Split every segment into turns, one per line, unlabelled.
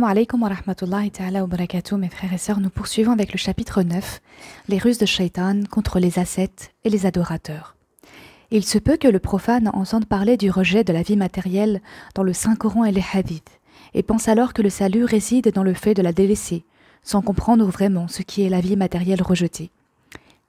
Assalamu alaikum wa rahmatullahi ta'ala wa barakatuh, mes frères et sœurs, nous poursuivons avec le chapitre 9, les ruses de Shaitan contre les ascètes et les adorateurs. Il se peut que le profane entende parler du rejet de la vie matérielle dans le Saint-Coran et les hadiths, et pense alors que le salut réside dans le fait de la délaisser, sans comprendre vraiment ce qui est la vie matérielle rejetée.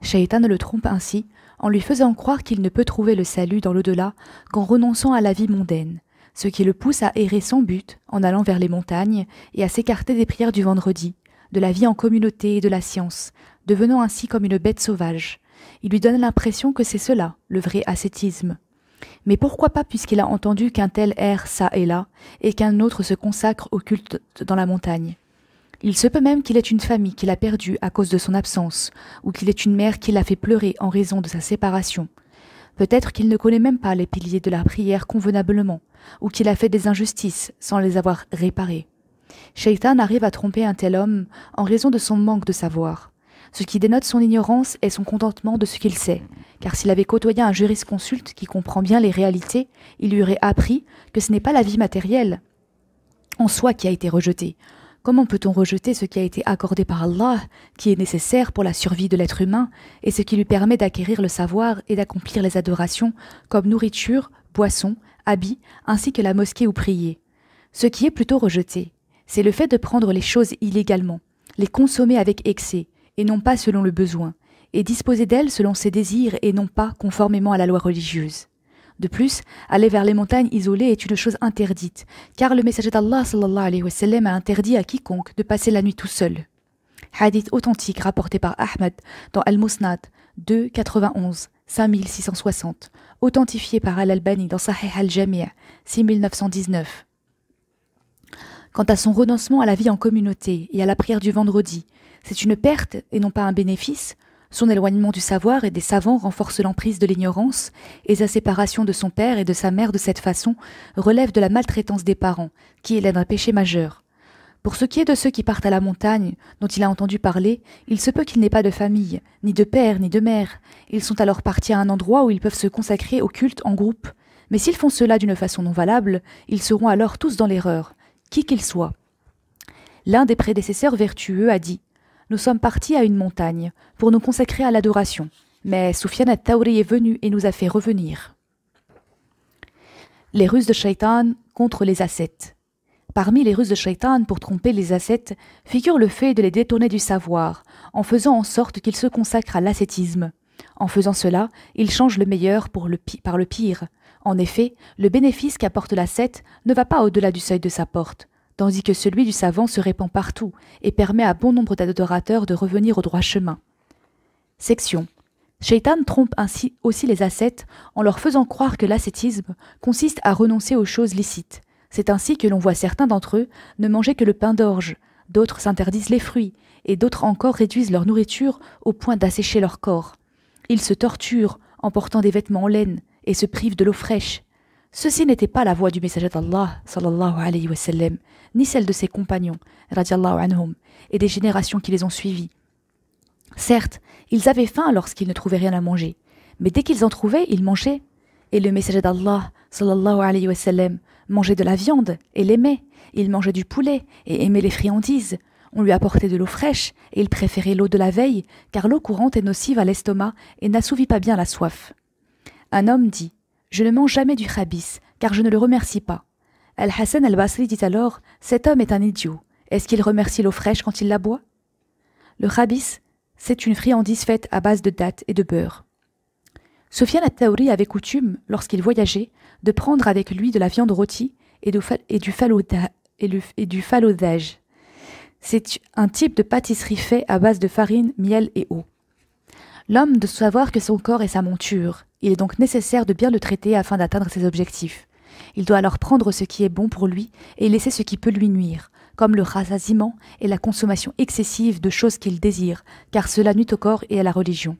Shaitan le trompe ainsi, en lui faisant croire qu'il ne peut trouver le salut dans l'au-delà qu'en renonçant à la vie mondaine, ce qui le pousse à errer sans but en allant vers les montagnes et à s'écarter des prières du vendredi, de la vie en communauté et de la science, devenant ainsi comme une bête sauvage. Il lui donne l'impression que c'est cela, le vrai ascétisme. Mais pourquoi pas puisqu'il a entendu qu'un tel erre ça et là, et qu'un autre se consacre au culte dans la montagne. Il se peut même qu'il ait une famille qu'il a perdue à cause de son absence, ou qu'il ait une mère qui l'a fait pleurer en raison de sa séparation. Peut-être qu'il ne connaît même pas les piliers de la prière convenablement, ou qu'il a fait des injustices sans les avoir réparées. Shaitan arrive à tromper un tel homme en raison de son manque de savoir. Ce qui dénote son ignorance est son contentement de ce qu'il sait, car s'il avait côtoyé un jurisconsulte qui comprend bien les réalités, il lui aurait appris que ce n'est pas la vie matérielle en soi qui a été rejetée. Comment peut-on rejeter ce qui a été accordé par Allah, qui est nécessaire pour la survie de l'être humain, et ce qui lui permet d'acquérir le savoir et d'accomplir les adorations, comme nourriture, boisson, habits, ainsi que la mosquée où prier. Ce qui est plutôt rejeté, c'est le fait de prendre les choses illégalement, les consommer avec excès, et non pas selon le besoin, et disposer d'elles selon ses désirs et non pas conformément à la loi religieuse. De plus, aller vers les montagnes isolées est une chose interdite, car le messager d'Allah sallallahu alayhi wa sallam a interdit à quiconque de passer la nuit tout seul. Hadith authentique rapporté par Ahmad dans Al-Musnad 291 5660, authentifié par Al-Albani dans Sahih Al-Jami' 6919. Quant à son renoncement à la vie en communauté et à la prière du vendredi, c'est une perte et non pas un bénéfice. Son éloignement du savoir et des savants renforce l'emprise de l'ignorance, et sa séparation de son père et de sa mère de cette façon relève de la maltraitance des parents, qui est un péché majeur. Pour ce qui est de ceux qui partent à la montagne, dont il a entendu parler, il se peut qu'il n'ait pas de famille, ni de père, ni de mère. Ils sont alors partis à un endroit où ils peuvent se consacrer au culte en groupe. Mais s'ils font cela d'une façon non valable, ils seront alors tous dans l'erreur, qui qu'ils soient. L'un des prédécesseurs vertueux a dit: nous sommes partis à une montagne pour nous consacrer à l'adoration, mais Soufiane al-Thawri est venu et nous a fait revenir. Les ruses de Shaitan contre les ascètes. Parmi les ruses de Shaitan pour tromper les ascètes figure le fait de les détourner du savoir, en faisant en sorte qu'ils se consacrent à l'ascétisme. En faisant cela, il change le meilleur par le pire. En effet, le bénéfice qu'apporte l'ascète ne va pas au-delà du seuil de sa porte, tandis que celui du savant se répand partout et permet à bon nombre d'adorateurs de revenir au droit chemin. Section. Shaitan trompe ainsi aussi les ascètes en leur faisant croire que l'ascétisme consiste à renoncer aux choses licites. C'est ainsi que l'on voit certains d'entre eux ne manger que le pain d'orge, d'autres s'interdisent les fruits, et d'autres encore réduisent leur nourriture au point d'assécher leur corps. Ils se torturent en portant des vêtements en laine et se privent de l'eau fraîche. Ceci n'était pas la voie du messager d'Allah, sallallahu alayhi wa sallam, ni celle de ses compagnons, radiallahu anhum, et des générations qui les ont suivis. Certes, ils avaient faim lorsqu'ils ne trouvaient rien à manger, mais dès qu'ils en trouvaient, ils mangeaient. Et le messager d'Allah, sallallahu alayhi wa sallam, mangeait de la viande et l'aimait. Il mangeait du poulet et aimait les friandises. On lui apportait de l'eau fraîche et il préférait l'eau de la veille, car l'eau courante est nocive à l'estomac et n'assouvit pas bien la soif. Un homme dit: je ne mange jamais du khabis, car je ne le remercie pas. Al-Hassan al-Basri dit alors: cet homme est un idiot. Est-ce qu'il remercie l'eau fraîche quand il la boit? Le khabis, c'est une friandise faite à base de dattes et de beurre. Soufiane al-Thawri avait coutume, lorsqu'il voyageait, de prendre avec lui de la viande rôtie et du faloudage. C'est un type de pâtisserie fait à base de farine, miel et eau. L'homme doit savoir que son corps est sa monture. Il est donc nécessaire de bien le traiter afin d'atteindre ses objectifs. Il doit alors prendre ce qui est bon pour lui et laisser ce qui peut lui nuire, comme le rassasiement et la consommation excessive de choses qu'il désire, car cela nuit au corps et à la religion.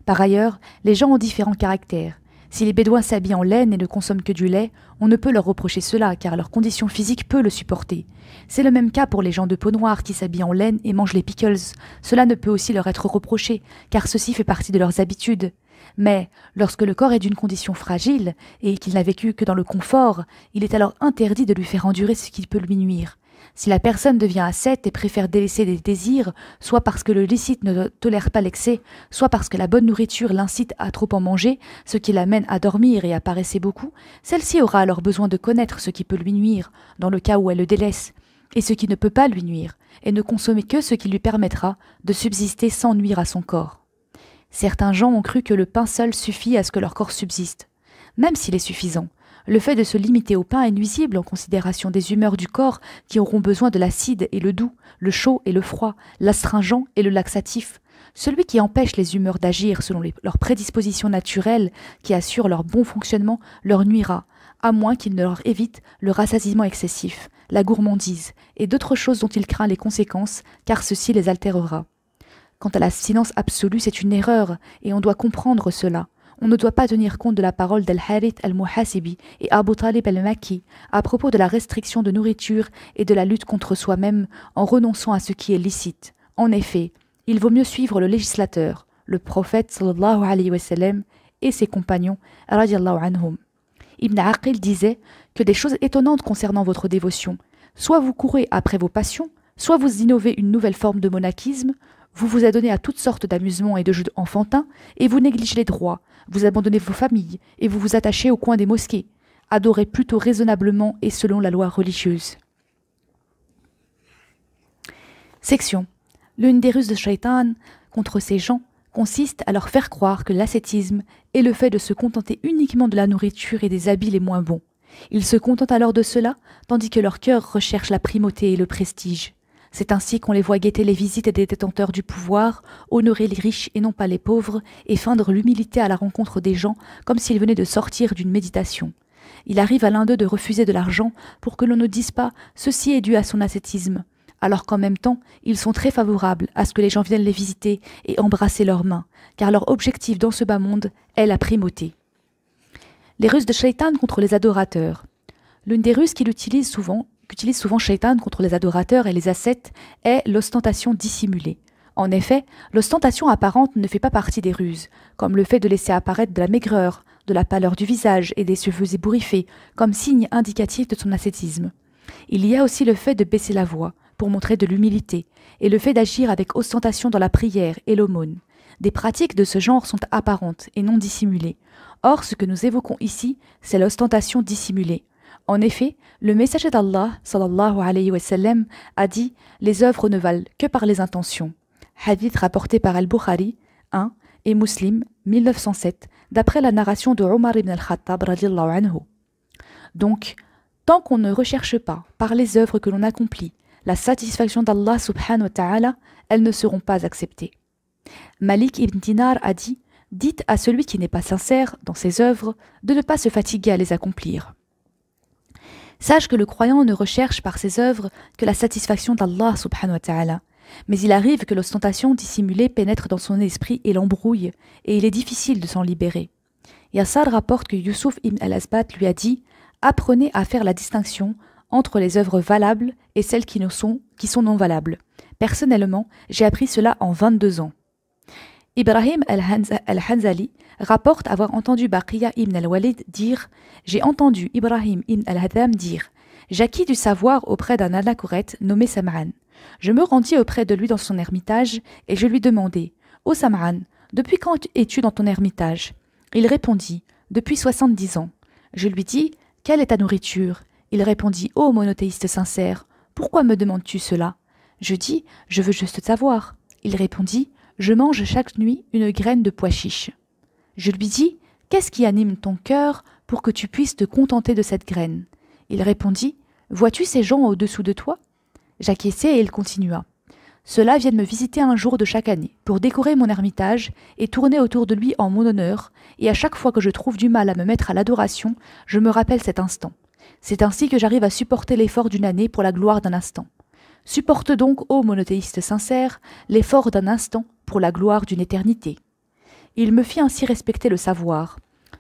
Par ailleurs, les gens ont différents caractères. Si les Bédouins s'habillent en laine et ne consomment que du lait, on ne peut leur reprocher cela, car leur condition physique peut le supporter. C'est le même cas pour les gens de peau noire qui s'habillent en laine et mangent les pickles. Cela ne peut aussi leur être reproché, car ceci fait partie de leurs habitudes. Mais lorsque le corps est d'une condition fragile et qu'il n'a vécu que dans le confort, il est alors interdit de lui faire endurer ce qui peut lui nuire. Si la personne devient ascète et préfère délaisser des désirs, soit parce que le licite ne tolère pas l'excès, soit parce que la bonne nourriture l'incite à trop en manger, ce qui l'amène à dormir et à paresser beaucoup, celle-ci aura alors besoin de connaître ce qui peut lui nuire, dans le cas où elle le délaisse, et ce qui ne peut pas lui nuire, et ne consommer que ce qui lui permettra de subsister sans nuire à son corps. Certains gens ont cru que le pain seul suffit à ce que leur corps subsiste. Même s'il est suffisant, le fait de se limiter au pain est nuisible en considération des humeurs du corps qui auront besoin de l'acide et le doux, le chaud et le froid, l'astringent et le laxatif. Celui qui empêche les humeurs d'agir selon leurs prédispositions naturelles qui assurent leur bon fonctionnement leur nuira, à moins qu'il ne leur évite le rassasiement excessif, la gourmandise et d'autres choses dont il craint les conséquences, car ceci les altérera. Quant à l'abstinence absolue, c'est une erreur, et on doit comprendre cela. On ne doit pas tenir compte de la parole d'Al-Harith al-Muhasibi et Abu Talib al-Makki à propos de la restriction de nourriture et de la lutte contre soi-même en renonçant à ce qui est licite. En effet, il vaut mieux suivre le législateur, le prophète sallallahu alayhi wa sallam et ses compagnons radiyallahu anhum. Ibn Aqil disait que des choses étonnantes concernant votre dévotion. Soit vous courez après vos passions, soit vous innovez une nouvelle forme de monachisme, vous vous adonnez à toutes sortes d'amusements et de jeux enfantins, et vous négligez les droits, vous abandonnez vos familles, et vous vous attachez au coin des mosquées. Adorez plutôt raisonnablement et selon la loi religieuse. Section. L'une des ruses de Shaitan contre ces gens consiste à leur faire croire que l'ascétisme est le fait de se contenter uniquement de la nourriture et des habits les moins bons. Ils se contentent alors de cela, tandis que leur cœur recherche la primauté et le prestige. C'est ainsi qu'on les voit guetter les visites des détenteurs du pouvoir, honorer les riches et non pas les pauvres, et feindre l'humilité à la rencontre des gens comme s'ils venaient de sortir d'une méditation. Il arrive à l'un d'eux de refuser de l'argent pour que l'on ne dise pas « ceci est dû à son ascétisme », alors qu'en même temps, ils sont très favorables à ce que les gens viennent les visiter et embrasser leurs mains, car leur objectif dans ce bas monde est la primauté. Les ruses de Shaitan contre les adorateurs. L'une des ruses qu'utilise souvent Shaitan contre les adorateurs et les ascètes est l'ostentation dissimulée. En effet, l'ostentation apparente ne fait pas partie des ruses, comme le fait de laisser apparaître de la maigreur, de la pâleur du visage et des cheveux ébouriffés, comme signe indicatif de son ascétisme. Il y a aussi le fait de baisser la voix, pour montrer de l'humilité, et le fait d'agir avec ostentation dans la prière et l'aumône. Des pratiques de ce genre sont apparentes et non dissimulées. Or, ce que nous évoquons ici, c'est l'ostentation dissimulée. En effet, le messager d'Allah, sallallahu alayhi wa sallam, a dit « Les œuvres ne valent que par les intentions ». Hadith rapporté par Al-Bukhari, 1, et Muslim, 1907, d'après la narration de Omar ibn al-Khattab, radiyallahu anhu. Donc, tant qu'on ne recherche pas, par les œuvres que l'on accomplit, la satisfaction d'Allah subhanahu wa ta'ala, elles ne seront pas acceptées. Malik ibn Dinar a dit « Dites à celui qui n'est pas sincère dans ses œuvres de ne pas se fatiguer à les accomplir. » Sache que le croyant ne recherche par ses œuvres que la satisfaction d'Allah subhanahu wa ta'ala. Mais il arrive que l'ostentation dissimulée pénètre dans son esprit et l'embrouille, et il est difficile de s'en libérer. Yassar rapporte que Yusuf ibn al-Asbat lui a dit « Apprenez à faire la distinction entre les œuvres valables et celles qui sont non valables. Personnellement, j'ai appris cela en 22 ans. » Ibrahim al-Hanzali rapporte avoir entendu Baqiya ibn al-Walid dire « J'ai entendu Ibrahim ibn al-Hadam dire « J'acquis du savoir auprès d'un anachourète nommé Sam'an. Je me rendis auprès de lui dans son ermitage et je lui demandai « Ô Sam'an, depuis quand es-tu dans ton ermitage ?» Il répondit « Depuis 70 ans. » Je lui dis « Quelle est ta nourriture ?» Il répondit « Ô monothéiste sincère, pourquoi me demandes-tu cela ?» Je dis « Je veux juste savoir. » Il répondit « Je mange chaque nuit une graine de pois chiche. » Je lui dis « Qu'est-ce qui anime ton cœur pour que tu puisses te contenter de cette graine ?» Il répondit « Vois-tu ces gens au-dessous de toi ?» J'acquiesçai et il continua « Ceux-là viennent me visiter un jour de chaque année pour décorer mon ermitage et tourner autour de lui en mon honneur, et à chaque fois que je trouve du mal à me mettre à l'adoration, je me rappelle cet instant. C'est ainsi que j'arrive à supporter l'effort d'une année pour la gloire d'un instant. Supporte donc, ô monothéiste sincère, l'effort d'un instant pour la gloire d'une éternité. » Il me fit ainsi respecter le savoir.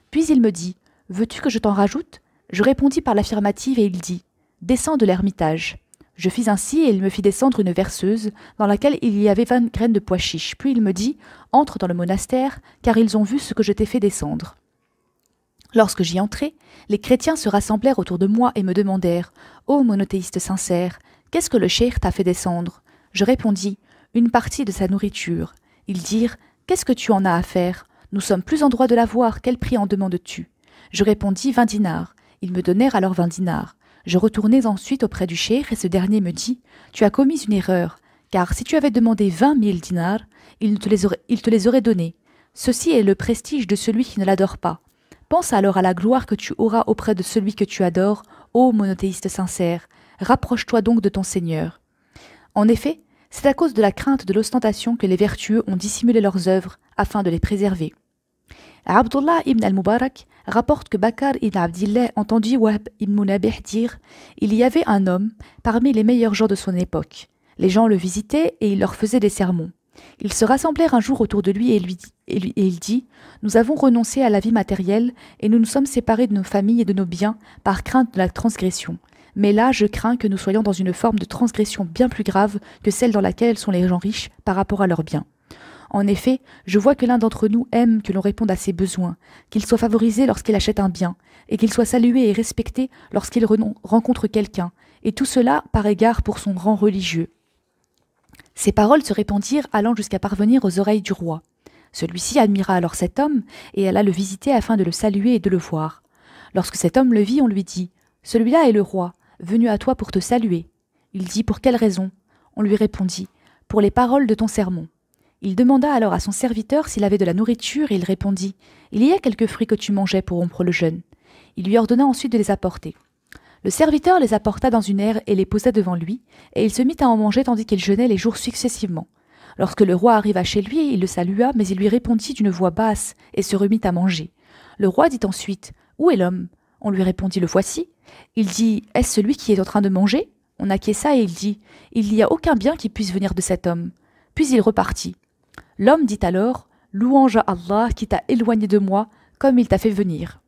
Puis il me dit « Veux-tu que je t'en rajoute ?» Je répondis par l'affirmative et il dit « Descends de l'ermitage. » Je fis ainsi et il me fit descendre une verseuse dans laquelle il y avait 20 graines de pois chiches. Puis il me dit « Entre dans le monastère, car ils ont vu ce que je t'ai fait descendre. » Lorsque j'y entrai, les chrétiens se rassemblèrent autour de moi et me demandèrent « Ô monothéiste sincère, Qu'est-ce que le cheikh t'a fait descendre? Je répondis, une partie de sa nourriture. Ils dirent, qu'est-ce que tu en as à faire? Nous sommes plus en droit de l'avoir, quel prix en demandes-tu? Je répondis 20 dinars. Ils me donnèrent alors 20 dinars. Je retournai ensuite auprès du cheikh et ce dernier me dit, tu as commis une erreur, car si tu avais demandé 20 000 dinars, il te les aurait donnés. Ceci est le prestige de celui qui ne l'adore pas. Pense alors à la gloire que tu auras auprès de celui que tu adores, ô monothéiste sincère. Rapproche-toi donc de ton Seigneur. En effet, c'est à cause de la crainte de l'ostentation que les vertueux ont dissimulé leurs œuvres afin de les préserver. Abdullah ibn al-Mubarak rapporte que Bakar ibn Abdillah entendit Wahb ibn Munabih dire « Il y avait un homme parmi les meilleurs gens de son époque. Les gens le visitaient et il leur faisait des sermons. Ils se rassemblèrent un jour autour de lui et il dit « Nous avons renoncé à la vie matérielle et nous nous sommes séparés de nos familles et de nos biens par crainte de la transgression. Mais là, je crains que nous soyons dans une forme de transgression bien plus grave que celle dans laquelle sont les gens riches par rapport à leurs biens. En effet, je vois que l'un d'entre nous aime que l'on réponde à ses besoins, qu'il soit favorisé lorsqu'il achète un bien, et qu'il soit salué et respecté lorsqu'il rencontre quelqu'un, et tout cela par égard pour son rang religieux. » Ces paroles se répandirent allant jusqu'à parvenir aux oreilles du roi. Celui-ci admira alors cet homme et alla le visiter afin de le saluer et de le voir. Lorsque cet homme le vit, on lui dit « Celui-là est le roi, venu à toi pour te saluer. » Il dit « Pour quelle raison ?» On lui répondit « Pour les paroles de ton sermon. » Il demanda alors à son serviteur s'il avait de la nourriture et il répondit « Il y a quelques fruits que tu mangeais pour rompre le jeûne. » Il lui ordonna ensuite de les apporter. Le serviteur les apporta dans une aire et les posa devant lui, et il se mit à en manger tandis qu'il jeûnait les jours successivement. Lorsque le roi arriva chez lui, il le salua, mais il lui répondit d'une voix basse et se remit à manger. Le roi dit ensuite « Où est l'homme ?» On lui répondit « Le voici. » Il dit « Est-ce celui qui est en train de manger ?» On acquiesça et il dit « Il n'y a aucun bien qui puisse venir de cet homme. » Puis il repartit. L'homme dit alors « Louange à Allah qui t'a éloigné de moi, comme il t'a fait venir. »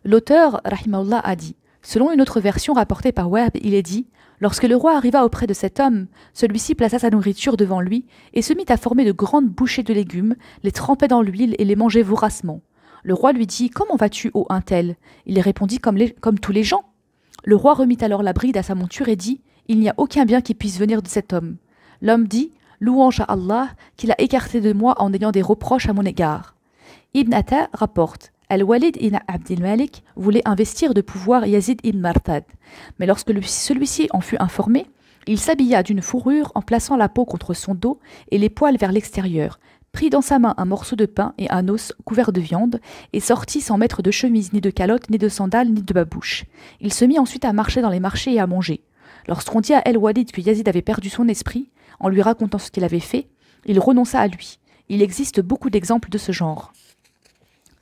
L'auteur, rahimahullah, a dit selon une autre version rapportée par Wahb, il est dit « Lorsque le roi arriva auprès de cet homme, celui-ci plaça sa nourriture devant lui et se mit à former de grandes bouchées de légumes, les trempait dans l'huile et les mangeait voracement. Le roi lui dit « Comment vas-tu, ô un tel ?» Il répondit comme tous les gens. Le roi remit alors la bride à sa monture et dit « Il n'y a aucun bien qui puisse venir de cet homme. » L'homme dit « Louange à Allah qui l'a écarté de moi en ayant des reproches à mon égard. » Ibn Atta rapporte Al-Walid ibn Abdil Malik voulait investir de pouvoir Yazid ibn Marthad, mais lorsque celui-ci en fut informé, il s'habilla d'une fourrure en plaçant la peau contre son dos et les poils vers l'extérieur, prit dans sa main un morceau de pain et un os couvert de viande, et sortit sans mettre de chemise, ni de calotte, ni de sandales, ni de babouche. Il se mit ensuite à marcher dans les marchés et à manger. Lorsqu'on dit à Al-Walid que Yazid avait perdu son esprit, en lui racontant ce qu'il avait fait, il renonça à lui. Il existe beaucoup d'exemples de ce genre.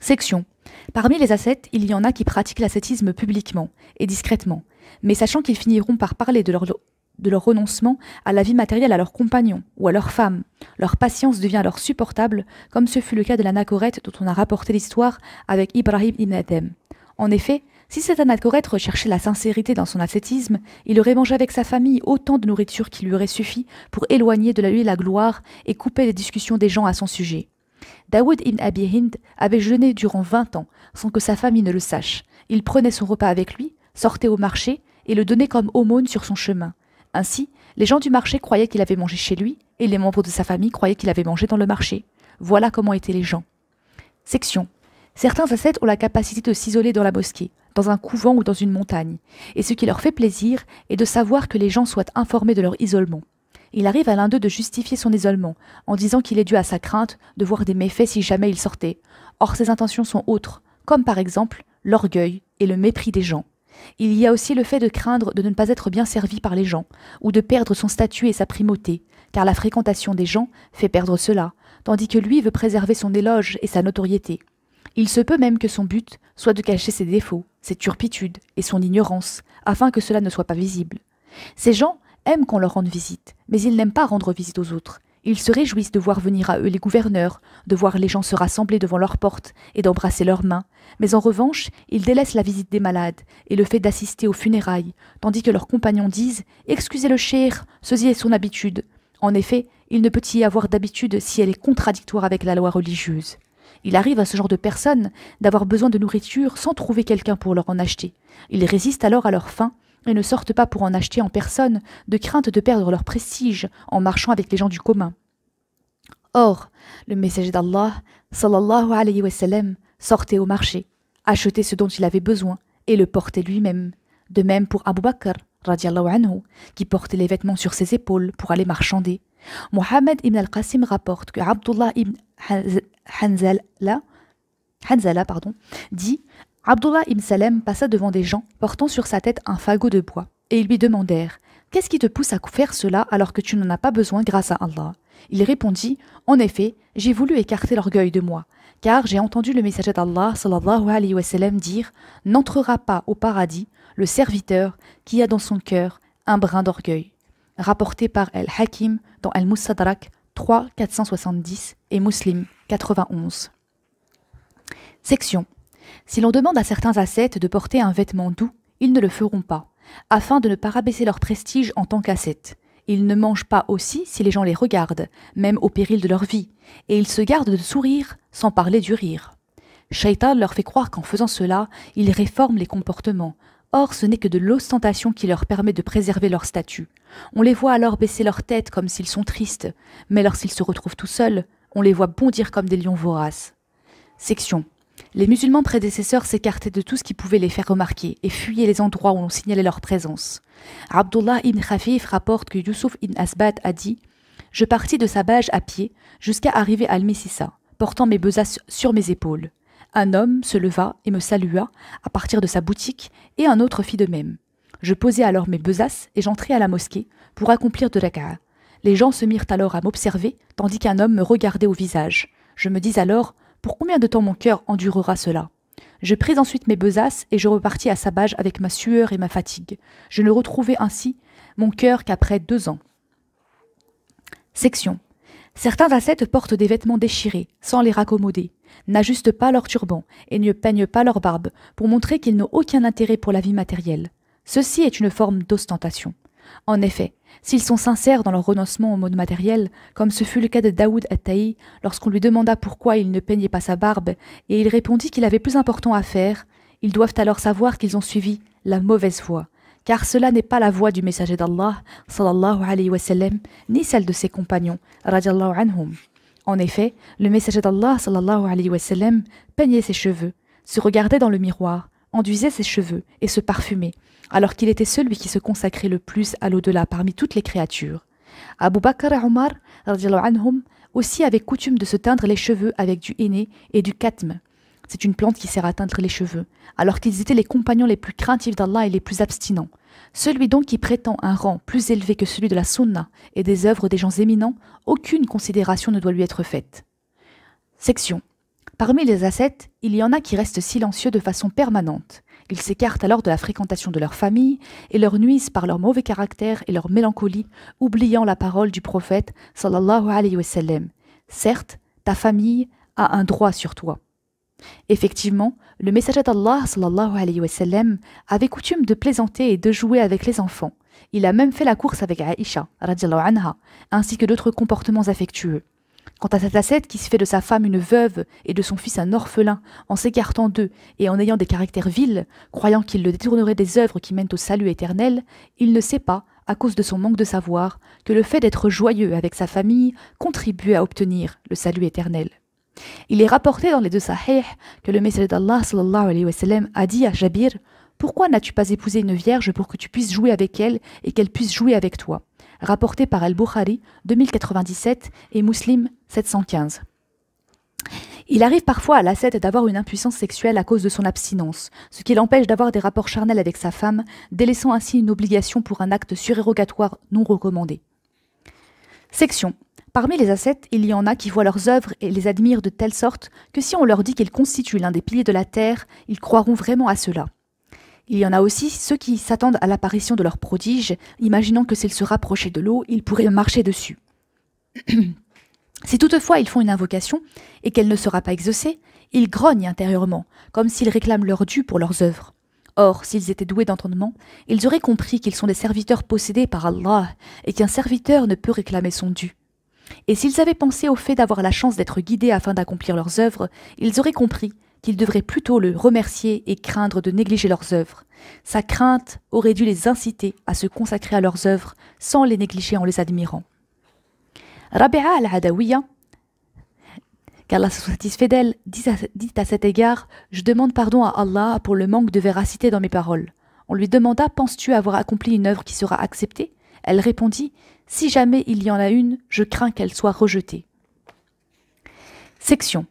Section. Parmi les ascètes, il y en a qui pratiquent l'ascétisme publiquement et discrètement, mais sachant qu'ils finiront par parler de leur renoncement à la vie matérielle à leurs compagnons ou à leurs femmes. Leur patience devient alors supportable, comme ce fut le cas de l'anachorète dont on a rapporté l'histoire avec Ibrahim ibn Adhem. En effet, si cet anachorète recherchait la sincérité dans son ascétisme, il aurait mangé avec sa famille autant de nourriture qui lui aurait suffi pour éloigner de lui la gloire et couper les discussions des gens à son sujet. Daoud ibn Abi Hind avait jeûné durant 20 ans, sans que sa famille ne le sache. Il prenait son repas avec lui, sortait au marché et le donnait comme aumône sur son chemin. Ainsi, les gens du marché croyaient qu'il avait mangé chez lui, et les membres de sa famille croyaient qu'il avait mangé dans le marché. Voilà comment étaient les gens. Section. Certains ascètes ont la capacité de s'isoler dans la mosquée, dans un couvent ou dans une montagne, et ce qui leur fait plaisir est de savoir que les gens soient informés de leur isolement. Il arrive à l'un d'eux de justifier son isolement, en disant qu'il est dû à sa crainte de voir des méfaits si jamais il sortait. Or ses intentions sont autres, comme par exemple l'orgueil et le mépris des gens. Il y a aussi le fait de craindre de ne pas être bien servi par les gens, ou de perdre son statut et sa primauté, car la fréquentation des gens fait perdre cela, tandis que lui veut préserver son éloge et sa notoriété. Il se peut même que son but soit de cacher ses défauts, ses turpitudes et son ignorance, afin que cela ne soit pas visible. Ces gens aiment qu'on leur rende visite, mais ils n'aiment pas rendre visite aux autres. Ils se réjouissent de voir venir à eux les gouverneurs, de voir les gens se rassembler devant leurs portes et d'embrasser leurs mains, mais en revanche, ils délaissent la visite des malades et le fait d'assister aux funérailles, tandis que leurs compagnons disent « Excusez le cheikh, ceci est son habitude ». En effet, il ne peut y avoir d'habitude si elle est contradictoire avec la loi religieuse. Il arrive à ce genre de personnes d'avoir besoin de nourriture sans trouver quelqu'un pour leur en acheter. Ils résistent alors à leur faim et ne sortent pas pour en acheter en personne, de crainte de perdre leur prestige en marchant avec les gens du commun. Or, le messager d'Allah, sallallahu alayhi wa sallam, sortait au marché, achetait ce dont il avait besoin et le portait lui-même. De même pour Abu Bakr, radiallahu anhu, qui portait les vêtements sur ses épaules pour aller marchander. Mohammed ibn al-Qasim rapporte que Abdullah ibn Hanzala dit « Abdullah ibn Salem passa devant des gens portant sur sa tête un fagot de bois, et ils lui demandèrent « Qu'est-ce qui te pousse à faire cela alors que tu n'en as pas besoin grâce à Allah ?» Il répondit « En effet, j'ai voulu écarter l'orgueil de moi, car j'ai entendu le messager d'Allah sallallahu alayhi wa sallam dire « N'entrera pas au paradis le serviteur qui a dans son cœur un brin d'orgueil. » Rapporté par Al-Hakim dans Al-Mustadrak 3 470 et Muslim 91. Section. Si l'on demande à certains ascètes de porter un vêtement doux, ils ne le feront pas, afin de ne pas rabaisser leur prestige en tant qu'ascètes. Ils ne mangent pas aussi si les gens les regardent, même au péril de leur vie, et ils se gardent de sourire sans parler du rire. Shaitan leur fait croire qu'en faisant cela, ils réforment les comportements. Or, ce n'est que de l'ostentation qui leur permet de préserver leur statut. On les voit alors baisser leur tête comme s'ils sont tristes, mais lorsqu'ils se retrouvent tout seuls, on les voit bondir comme des lions voraces. Section. Les musulmans prédécesseurs s'écartaient de tout ce qui pouvait les faire remarquer et fuyaient les endroits où l'on signalait leur présence. Abdullah ibn Khafif rapporte que Yusuf ibn Asbat a dit « Je partis de Sabaj à pied jusqu'à arriver à Al-Mississa, portant mes besasses sur mes épaules. Un homme se leva et me salua à partir de sa boutique et un autre fit de même. Je posai alors mes besasses et j'entrai à la mosquée pour accomplir de raka'a. Les gens se mirent alors à m'observer tandis qu'un homme me regardait au visage. Je me dis alors « Pour combien de temps mon cœur endurera cela ?» Je pris ensuite mes besasses et je repartis à Sabaj avec ma sueur et ma fatigue. Je ne retrouvai ainsi mon cœur qu'après 2 ans. Section. Certains ascètes portent des vêtements déchirés, sans les raccommoder, n'ajustent pas leur turban et ne peignent pas leur barbe pour montrer qu'ils n'ont aucun intérêt pour la vie matérielle. Ceci est une forme d'ostentation. En effet, s'ils sont sincères dans leur renoncement au monde matériel, comme ce fut le cas de Daoud at-Taï lorsqu'on lui demanda pourquoi il ne peignait pas sa barbe, et il répondit qu'il avait plus important à faire, ils doivent alors savoir qu'ils ont suivi la mauvaise voie, car cela n'est pas la voie du messager d'Allah, sallallahu alayhi wa sallam, ni celle de ses compagnons, radiallahu anhum. En effet, le messager d'Allah, sallallahu alayhi wa sallam, peignait ses cheveux, se regardait dans le miroir, enduisait ses cheveux et se parfumait, alors qu'il était celui qui se consacrait le plus à l'au-delà parmi toutes les créatures. Abu Bakr et Omar, radiallahu anhum, aussi avaient coutume de se teindre les cheveux avec du henné et du katm. C'est une plante qui sert à teindre les cheveux, alors qu'ils étaient les compagnons les plus craintifs d'Allah et les plus abstinents. Celui donc qui prétend un rang plus élevé que celui de la sunna et des œuvres des gens éminents, aucune considération ne doit lui être faite. Section. Parmi les ascètes, il y en a qui restent silencieux de façon permanente. Ils s'écartent alors de la fréquentation de leur famille et leur nuisent par leur mauvais caractère et leur mélancolie, oubliant la parole du prophète sallallahu alayhi wa sallam. Certes, ta famille a un droit sur toi. Effectivement, le messager d'Allah sallallahu alayhi wa sallam avait coutume de plaisanter et de jouer avec les enfants. Il a même fait la course avec Aïcha, radiallahu anha, ainsi que d'autres comportements affectueux. Quant à cet ascète qui se fait de sa femme une veuve et de son fils un orphelin, en s'écartant d'eux et en ayant des caractères vils, croyant qu'il le détournerait des œuvres qui mènent au salut éternel, il ne sait pas, à cause de son manque de savoir, que le fait d'être joyeux avec sa famille contribue à obtenir le salut éternel. Il est rapporté dans les 2 sahih que le messager d'Allah sallallahu alayhi wa sallam a dit à Jabir « Pourquoi n'as-tu pas épousé une vierge pour que tu puisses jouer avec elle et qu'elle puisse jouer avec toi ?» Rapporté par Al-Bukhari 2097 et Muslim 715. Il arrive parfois à l'ascète d'avoir une impuissance sexuelle à cause de son abstinence, ce qui l'empêche d'avoir des rapports charnels avec sa femme, délaissant ainsi une obligation pour un acte surérogatoire non recommandé. Section. Parmi les ascètes, il y en a qui voient leurs œuvres et les admirent de telle sorte que si on leur dit qu'ils constituent l'un des piliers de la terre, ils croiront vraiment à cela. Il y en a aussi ceux qui s'attendent à l'apparition de leurs prodiges, imaginant que s'ils se rapprochaient de l'eau, ils pourraient marcher dessus. Si toutefois ils font une invocation et qu'elle ne sera pas exaucée, ils grognent intérieurement, comme s'ils réclament leur dû pour leurs œuvres. Or, s'ils étaient doués d'entendement, ils auraient compris qu'ils sont des serviteurs possédés par Allah et qu'un serviteur ne peut réclamer son dû. Et s'ils avaient pensé au fait d'avoir la chance d'être guidés afin d'accomplir leurs œuvres, ils auraient compris qu'ils devraient plutôt le remercier et craindre de négliger leurs œuvres. Sa crainte aurait dû les inciter à se consacrer à leurs œuvres sans les négliger en les admirant. Rabi'a al-Adawiya, qu'Allah se soit satisfait d'elle, dit à cet égard « Je demande pardon à Allah pour le manque de véracité dans mes paroles. » On lui demanda « Penses-tu avoir accompli une œuvre qui sera acceptée ?» Elle répondit « Si jamais il y en a une, je crains qu'elle soit rejetée. » Section.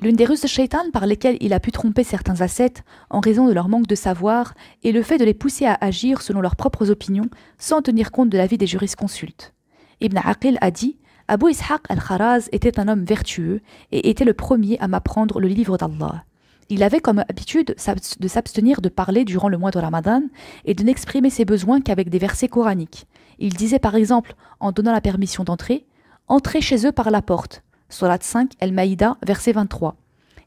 L'une des ruses de Shaitan par lesquelles il a pu tromper certains ascètes en raison de leur manque de savoir est le fait de les pousser à agir selon leurs propres opinions sans tenir compte de l'avis des jurisconsultes. Ibn Aqil a dit « Abu Ishaq al-Kharaz était un homme vertueux et était le premier à m'apprendre le livre d'Allah. Il avait comme habitude de s'abstenir de parler durant le mois de Ramadan et de n'exprimer ses besoins qu'avec des versets coraniques. Il disait par exemple, en donnant la permission d'entrer, « Entrez chez eux par la porte ». Surat 5, Al-Maïda, verset 23.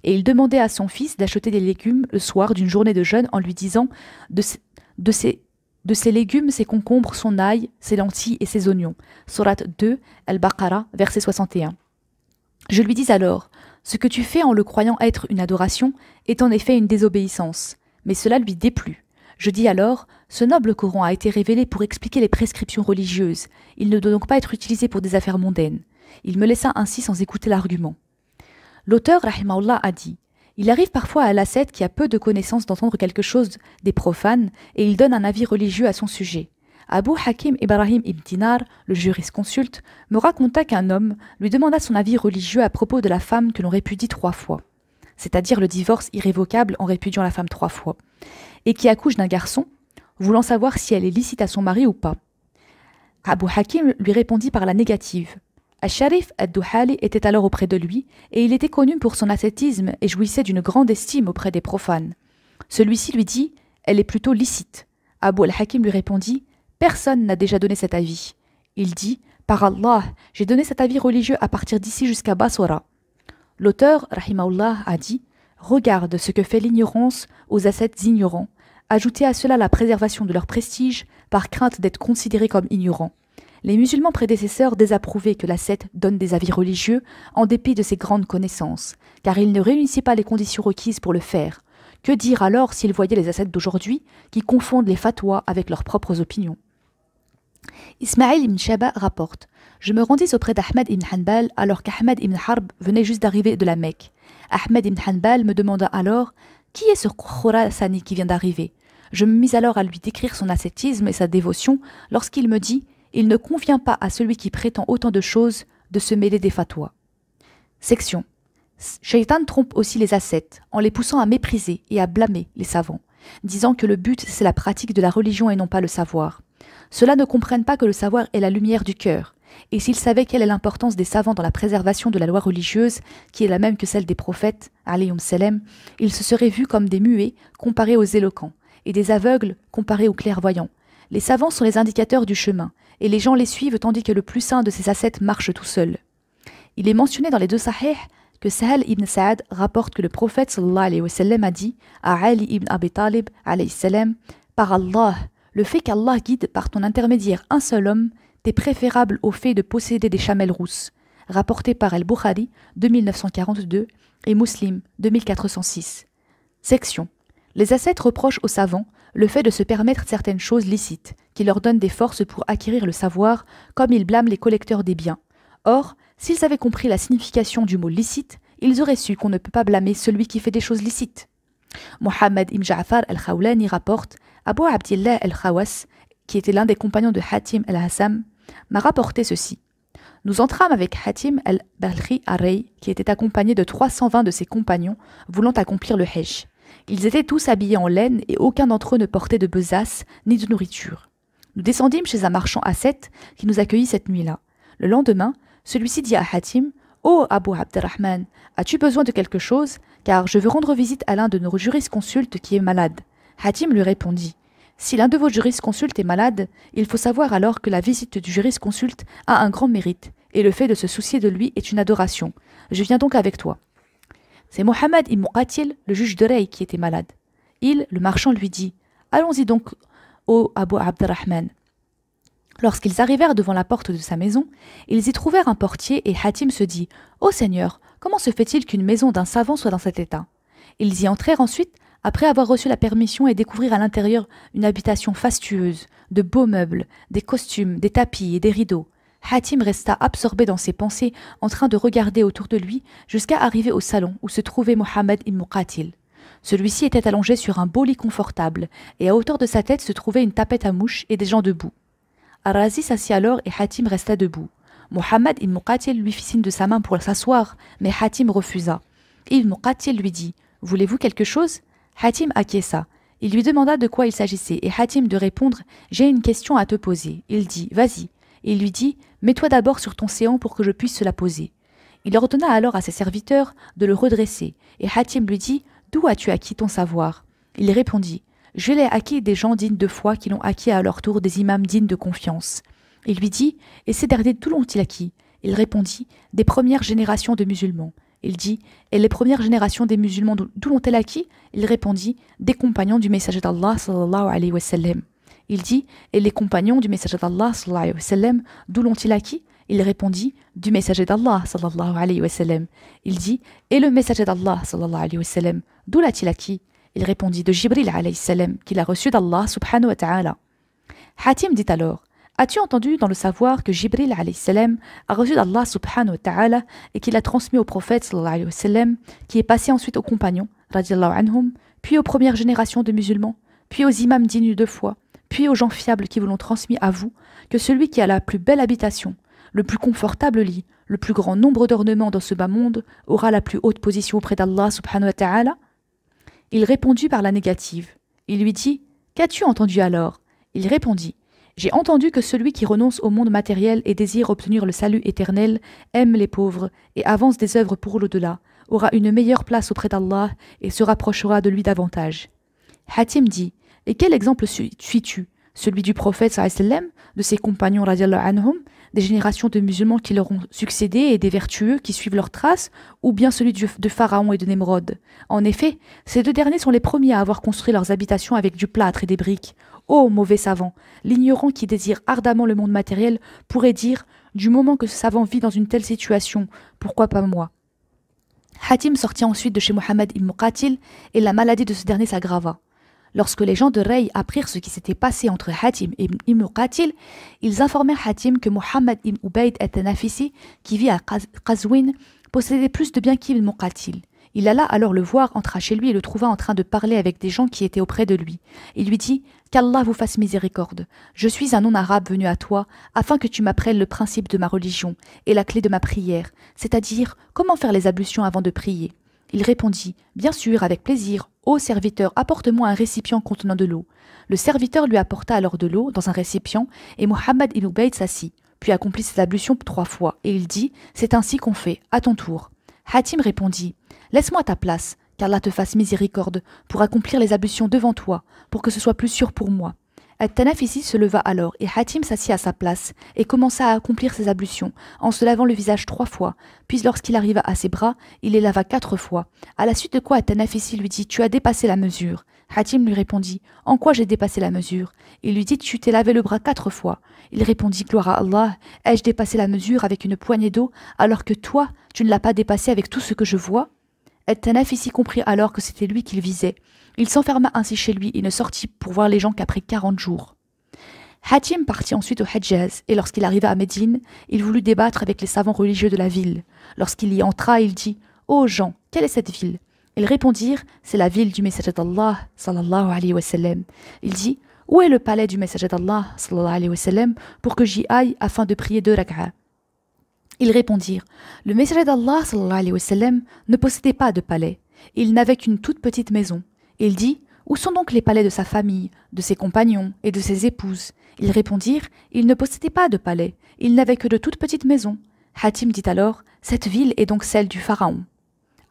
Et il demandait à son fils d'acheter des légumes le soir d'une journée de jeûne en lui disant de ces légumes, ses concombres, son ail, ses lentilles et ses oignons. Surat 2, Al-Baqarah, verset 61. Je lui dis alors, ce que tu fais en le croyant être une adoration est en effet une désobéissance, mais cela lui déplut. Je dis alors, ce noble Coran a été révélé pour expliquer les prescriptions religieuses, il ne doit donc pas être utilisé pour des affaires mondaines. Il me laissa ainsi sans écouter l'argument. L'auteur, rahimahullah, a dit « Il arrive parfois à l'ascète qui a peu de connaissances d'entendre quelque chose des profanes et il donne un avis religieux à son sujet. Abu Hakim Ibrahim ibn Dinar, le jurisconsulte, me raconta qu'un homme lui demanda son avis religieux à propos de la femme que l'on répudie 3 fois, c'est-à-dire le divorce irrévocable en répudiant la femme 3 fois, et qui accouche d'un garçon, voulant savoir si elle est licite à son mari ou pas. Abu Hakim lui répondit par la négative. Al-Sharif ad-Duhali était alors auprès de lui et il était connu pour son ascétisme et jouissait d'une grande estime auprès des profanes. Celui-ci lui dit « Elle est plutôt licite ». Abu al-Hakim lui répondit « Personne n'a déjà donné cet avis ». Il dit « Par Allah, j'ai donné cet avis religieux à partir d'ici jusqu'à Basora ». L'auteur, rahimahullah, a dit « Regarde ce que fait l'ignorance aux ascètes ignorants. Ajoutez à cela la préservation de leur prestige par crainte d'être considérés comme ignorants. Les musulmans prédécesseurs désapprouvaient que l'ascète donne des avis religieux en dépit de ses grandes connaissances, car il ne réunissait pas les conditions requises pour le faire. Que dire alors s'ils voyaient les ascètes d'aujourd'hui qui confondent les fatwas avec leurs propres opinions? Ismaïl ibn Shaba rapporte « Je me rendis auprès d'Ahmed ibn Hanbal alors qu'Ahmed ibn Harb venait juste d'arriver de la Mecque. Ahmed ibn Hanbal me demanda alors « Qui est ce Khorasani qui vient d'arriver ?» Je me mis alors à lui décrire son ascétisme et sa dévotion lorsqu'il me dit « Il ne convient pas à celui qui prétend autant de choses de se mêler des fatwas. » Section. Shaitan trompe aussi les ascètes en les poussant à mépriser et à blâmer les savants, disant que le but c'est la pratique de la religion et non pas le savoir. Ceux-là ne comprennent pas que le savoir est la lumière du cœur, et s'ils savaient quelle est l'importance des savants dans la préservation de la loi religieuse, qui est la même que celle des prophètes, alayhum salam, ils se seraient vus comme des muets comparés aux éloquents, et des aveugles comparés aux clairvoyants. Les savants sont les indicateurs du chemin, et les gens les suivent tandis que le plus saint de ces ascètes marche tout seul. Il est mentionné dans les 2 Sahih que Sahal ibn Sa'ad rapporte que le prophète sallallahu alayhi wa sallam a dit à Ali ibn Abi Talib alayhi salam « Par Allah, le fait qu'Allah guide par ton intermédiaire un seul homme t'est préférable au fait de posséder des chamelles rousses. » Rapporté par Al-Bukhari 2942 et Muslim 2406. Section. Les ascètes reprochent aux savants le fait de se permettre certaines choses licites, qui leur donnent des forces pour acquérir le savoir, comme ils blâment les collecteurs des biens. Or, s'ils avaient compris la signification du mot licite, ils auraient su qu'on ne peut pas blâmer celui qui fait des choses licites. Mohammed ibn Ja'far al-Khawlani rapporte Abu Abdillah al-Khawas, qui était l'un des compagnons de Hatim al-Hassam, m'a rapporté ceci. Nous entrâmes avec Hatim al-Balkhi ar-Ray, qui était accompagné de 320 de ses compagnons, voulant accomplir le Hajj. Ils étaient tous habillés en laine et aucun d'entre eux ne portait de besace ni de nourriture. Nous descendîmes chez un marchand ascète qui nous accueillit cette nuit-là. Le lendemain, celui-ci dit à Hatim « Oh Abu Abderrahman, as-tu besoin de quelque chose? Car je veux rendre visite à l'un de nos jurisconsultes qui est malade. » Hatim lui répondit « Si l'un de vos jurisconsultes est malade, il faut savoir alors que la visite du jurisconsulte a un grand mérite et le fait de se soucier de lui est une adoration. Je viens donc avec toi. » C'est Mohammed ibn Muqatil, le juge de Rey, qui était malade. Il, le marchand, lui dit « Allons-y donc, ô Abu Abderrahman. » Lorsqu'ils arrivèrent devant la porte de sa maison, ils y trouvèrent un portier et Hatim se dit « Ô Seigneur, comment se fait-il qu'une maison d'un savant soit dans cet état ?» Ils y entrèrent ensuite, après avoir reçu la permission et découvrir à l'intérieur une habitation fastueuse, de beaux meubles, des costumes, des tapis et des rideaux. Hatim resta absorbé dans ses pensées, en train de regarder autour de lui, jusqu'à arriver au salon où se trouvait Mohammed ibn Muqatil. Celui-ci était allongé sur un beau lit confortable, et à hauteur de sa tête se trouvait une tapette à mouches et des gens debout. Ar-Razi s'assit alors et Hatim resta debout. Mohammed ibn Muqatil lui fit signe de sa main pour s'asseoir, mais Hatim refusa. Ibn Muqatil lui dit « Voulez-vous quelque chose ?» Hatim acquiesça. Il lui demanda de quoi il s'agissait, et Hatim de répondre « J'ai une question à te poser ». Il dit « Vas-y ». Il lui dit « Mets-toi d'abord sur ton séant pour que je puisse se la poser ». Il ordonna alors à ses serviteurs de le redresser, et Hatim lui dit « D'où as-tu acquis ton savoir ?» Il répondit « Je l'ai acquis des gens dignes de foi qui l'ont acquis à leur tour des imams dignes de confiance. » Il lui dit « Et ces derniers d'où l'ont-ils acquis ?» Il répondit « Des premières générations de musulmans. » Il dit « Et les premières générations des musulmans d'où l'ont-elles acquis ?» Il répondit « Des compagnons du messager d'Allah sallallahu alayhi wa sallam. » Il dit « Et les compagnons du messager d'Allah sallallahu alayhi wa sallam, d'où l'ont-ils acquis ?» Il répondit « Du messager d'Allah sallallahu alayhi wa sallam. » Il dit « Et le messager d'Allah sallallahu alayhi wa sallam, d'où l'a-t-il acquis ?» Il répondit « De Jibril alayhi salam, qu'il a reçu d'Allah subhanahu wa ta'ala. » Hatim dit alors « As-tu entendu dans le savoir que Jibril alayhi salam a reçu d'Allah subhanahu wa ta'ala et qu'il a transmis au prophète sallallahu alayhi wa sallam, qui est passé ensuite aux compagnons, radiallahu anhum, puis aux premières générations de musulmans, puis aux imams dignes de foi, puis aux gens fiables qui vous l'ont transmis à vous, que celui qui a la plus belle habitation, le plus confortable lit, le plus grand nombre d'ornements dans ce bas monde, aura la plus haute position auprès d'Allah subhanahu wa ta'ala ?» Il répondit par la négative. Il lui dit « Qu'as-tu entendu alors ?» Il répondit « J'ai entendu que celui qui renonce au monde matériel et désire obtenir le salut éternel, aime les pauvres et avance des œuvres pour l'au-delà, aura une meilleure place auprès d'Allah et se rapprochera de lui davantage. » Hatim dit « Et quel exemple suis-tu? Celui du prophète sallallahu alayhi wa sallam, de ses compagnons radiallahu anhum, des générations de musulmans qui leur ont succédé et des vertueux qui suivent leurs traces, ou bien celui de Pharaon et de Nemrod? En effet, ces deux derniers sont les premiers à avoir construit leurs habitations avec du plâtre et des briques. Ô mauvais savant, l'ignorant qui désire ardemment le monde matériel pourrait dire « Du moment que ce savant vit dans une telle situation, pourquoi pas moi ?» Hatim sortit ensuite de chez Mohammed ibn Muqatil et la maladie de ce dernier s'aggrava. Lorsque les gens de Rey apprirent ce qui s'était passé entre Hatim et Ibn Muqatil, ils informèrent Hatim que Mohammed ibn Ubayd at-Tanafisi, qui vit à Qazwin, possédait plus de biens qu'Ibn Muqatil. Il alla alors le voir, entra chez lui et le trouva en train de parler avec des gens qui étaient auprès de lui. Il lui dit « Qu'Allah vous fasse miséricorde. Je suis un non-arabe venu à toi, afin que tu m'apprennes le principe de ma religion et la clé de ma prière, c'est-à-dire comment faire les ablutions avant de prier. » Il répondit « Bien sûr, avec plaisir. Ô serviteur, apporte-moi un récipient contenant de l'eau. » Le serviteur lui apporta alors de l'eau dans un récipient, et Mohammed ibn Ubayd s'assit, puis accomplit ses ablutions 3 fois, et il dit « C'est ainsi qu'on fait, à ton tour. » Hatim répondit « Laisse-moi ta place, qu'Allah te fasse miséricorde, pour accomplir les ablutions devant toi, pour que ce soit plus sûr pour moi. » At-Tanafisi se leva alors, et Hatim s'assit à sa place, et commença à accomplir ses ablutions, en se lavant le visage 3 fois, puis lorsqu'il arriva à ses bras, il les lava 4 fois, à la suite de quoi At-Tanafisi lui dit « Tu as dépassé la mesure. » Hatim lui répondit « En quoi j'ai dépassé la mesure ?» Il lui dit « Tu t'es lavé le bras 4 fois. » Il répondit « Gloire à Allah, ai-je dépassé la mesure avec une poignée d'eau, alors que toi, tu ne l'as pas dépassé avec tout ce que je vois ?» At-Tanafisi comprit alors que c'était lui qu'il visait. Il s'enferma ainsi chez lui et ne sortit pour voir les gens qu'après 40 jours. Hatim partit ensuite au Hejaz, et lorsqu'il arriva à Médine, il voulut débattre avec les savants religieux de la ville. Lorsqu'il y entra, il dit « Ô gens, quelle est cette ville ?» Ils répondirent « C'est la ville du messager d'Allah, sallallahu alayhi wa sallam. » Il dit « Où est le palais du messager d'Allah, sallallahu alayhi wa sallam, pour que j'y aille afin de prier 2 rak'a ?» Ils répondirent « Le messager d'Allah, sallallahu alayhi wa sallam, ne possédait pas de palais. Il n'avait qu'une toute petite maison. » Il dit « Où sont donc les palais de sa famille, de ses compagnons et de ses épouses ?» Ils répondirent « Il ne possédait pas de palais. Il n'avait que de toutes petites maisons. » Hatim dit alors « Cette ville est donc celle du pharaon. »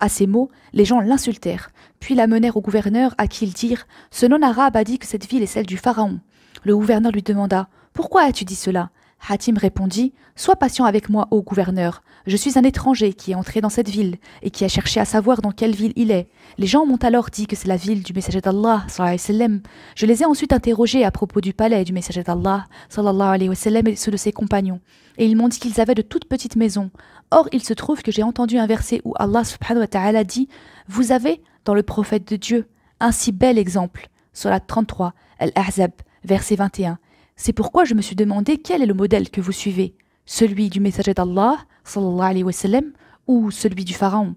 À ces mots, les gens l'insultèrent, puis l'amenèrent au gouverneur à qui ils dirent « Ce non-arabe a dit que cette ville est celle du pharaon. » Le gouverneur lui demanda « Pourquoi as-tu dit cela ?» Hatim répondit « Sois patient avec moi, ô gouverneur. Je suis un étranger qui est entré dans cette ville et qui a cherché à savoir dans quelle ville il est. Les gens m'ont alors dit que c'est la ville du messager d'Allah, sallallahu alayhi wa sallam. Je les ai ensuite interrogés à propos du palais du messager d'Allah, sallallahu alayhi wa sallam, et ceux de ses compagnons. Et ils m'ont dit qu'ils avaient de toutes petites maisons. Or, il se trouve que j'ai entendu un verset où Allah subhanahu wa ta'ala dit « Vous avez dans le prophète de Dieu un si bel exemple. Surat 33, Al-Ahzab, verset 21. C'est pourquoi je me suis demandé quel est le modèle que vous suivez, celui du messager d'Allah, sallallahu alayhi wa sallam, ou celui du pharaon.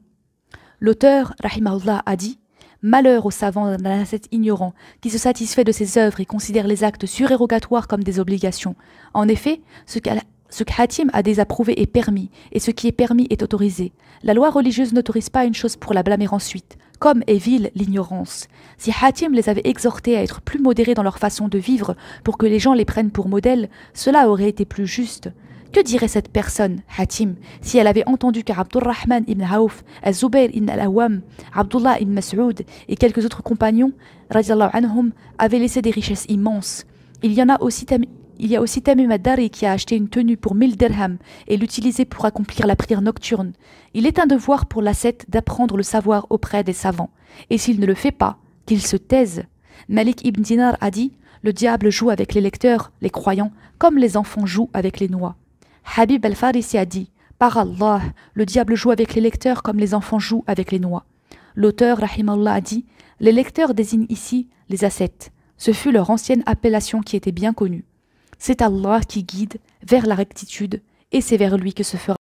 L'auteur, rahimahullah, a dit « Malheur aux savants d'un ascète ignorant qui se satisfait de ses œuvres et considère les actes surérogatoires comme des obligations. En effet, ce que Hatim a désapprouvé est permis, et ce qui est permis est autorisé. La loi religieuse n'autorise pas une chose pour la blâmer ensuite. Comme est vile l'ignorance. Si Hatim les avait exhortés à être plus modérés dans leur façon de vivre pour que les gens les prennent pour modèle, cela aurait été plus juste. Que dirait cette personne, Hatim, si elle avait entendu qu'Abdurrahman ibn Aouf, Az-Zubayr ibn al-Awwam, Abdullah ibn Mas'ud et quelques autres compagnons, radiallahu anhum, avaient laissé des richesses immenses. Il y a aussi Tamim ad-Dari qui a acheté une tenue pour 1000 dirhams et l'utilisait pour accomplir la prière nocturne. Il est un devoir pour l'ascète d'apprendre le savoir auprès des savants. Et s'il ne le fait pas, qu'il se taise. Malik ibn Dinar a dit « Le diable joue avec les lecteurs, les croyants, comme les enfants jouent avec les noix. » Habib al-Farisi a dit « Par Allah, le diable joue avec les lecteurs comme les enfants jouent avec les noix. » L'auteur, rahimallah, a dit « Les lecteurs désignent ici les ascètes. Ce fut leur ancienne appellation qui était bien connue. C'est Allah qui guide vers la rectitude et c'est vers lui que se fera